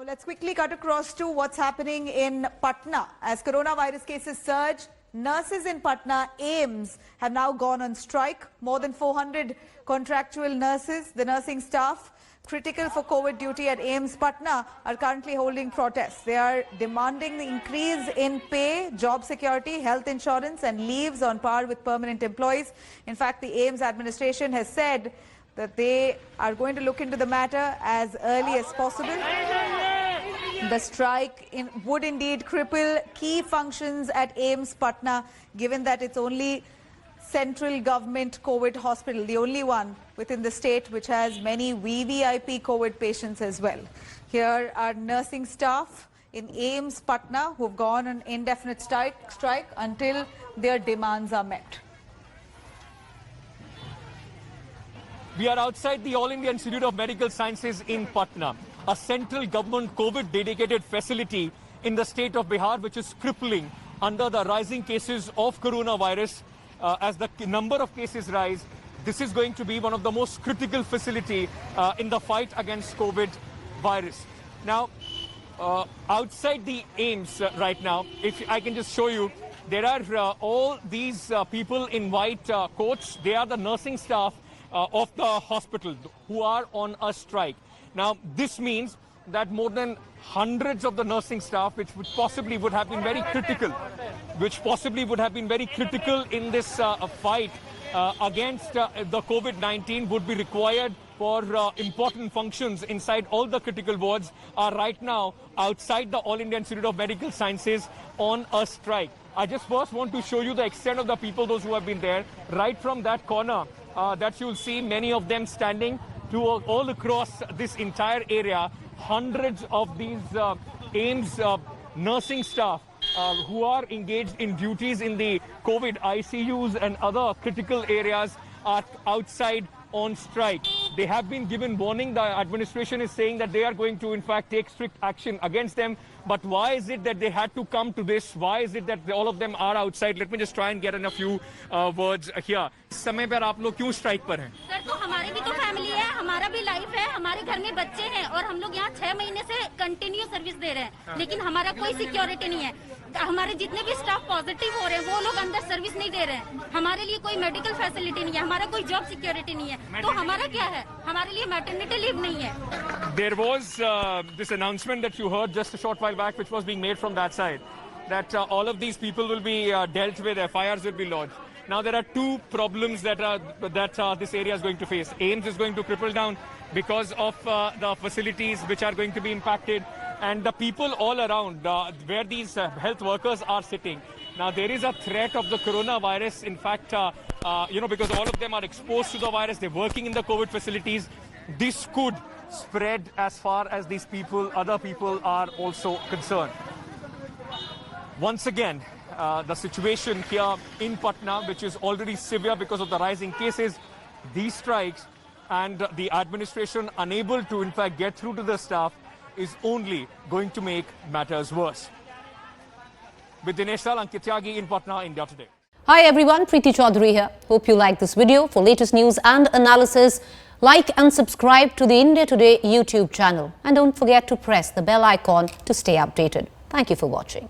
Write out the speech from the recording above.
let's quickly cut across to what's happening in Patna. As coronavirus cases surge, nurses in Patna, AIIMS, have now gone on strike. More than 400 contractual nurses, the nursing staff, critical for COVID duty at AIIMS Patna, are currently holding protests. They are demanding the increase in pay, job security, health insurance and leaves on par with permanent employees. In fact, the AIIMS administration has said that they are going to look into the matter as early as possible. The strike would indeed cripple key functions at AIIMS Patna, given that it's only central government COVID hospital, the only one within the state which has many VVIP COVID patients as well. Here are nursing staff in AIIMS Patna who've gone on indefinite strike until their demands are met. We are outside the All India Institute of Medical Sciences in Patna, a central government COVID dedicated facility in the state of Bihar, which is crippling under the rising cases of coronavirus. As the number of cases rise, this is going to be one of the most critical facility in the fight against COVID virus. Now, outside the AIIMS right now, if I can just show you, there are all these people in white coats. They are the nursing staff of the hospital who are on a strike. Now, this means that more than hundreds of the nursing staff, which possibly would have been very critical, in this fight against the COVID-19 would be required for important functions inside all the critical wards, are right now outside the All India Institute of Medical Sciences on a strike. I just first want to show you the extent of the people, those who have been there, right from that corner that you'll see many of them standing to all across this entire area. Hundreds of these AIIMS nursing staff who are engaged in duties in the COVID ICUs and other critical areas are outside on strike. They have been given warning. The administration is saying that they are going to, in fact, take strict action against them. But why is it that they had to come to this? Why is it that all of them are outside? Let me just try and get in a few words here. इस समय पर आप लोग क्यों strike पर हैं? Sir, तो हमारी भी तो फैमिली है, हमारा भी लाइफ है, हमारे घर में बच्चे हैं और हम लोग यहाँ 6 महीने से कंटिन्यू सर्विस दे रहे हैं, लेकिन हमारा कोई सिक्योरिटी नहीं है। हमारे जितने भी स्टाफ पॉजिटिव हो रहे हैं वो लोग अंदर सर्विस नहीं दे रहे हैं। हमारे लिए कोई मेडिकल फैसिलिटी नहीं है, हमारा कोई जॉब सिक्योरिटी नहीं है, तो हमारा क्या है? हमारे लिए मैटरनिटी लीव नहीं है। There was this announcement that you heard just a short while back, which was being made from that side, that all of these people will be dealt with, FIRs will be lodged. Now there are two problems that this area is going to face. AIIMS is going to cripple down because of the facilities which are going to be impacted, and the people all around where these health workers are sitting. Now there is a threat of the coronavirus. In fact, because all of them are exposed to the virus, they're working in the COVID facilities. This could spread as far as these people, other people are also concerned. Once again, the situation here in Patna, which is already severe because of the rising cases, these strikes and the administration unable to, in fact, get through to the staff is only going to make matters worse. With Dinesh Lal, Ankit Tyagi in Patna, India Today. Hi everyone, Preeti Chaudhary here. Hope you like this video. For latest news and analysis, like and subscribe to the India Today YouTube channel. And don't forget to press the bell icon to stay updated. Thank you for watching.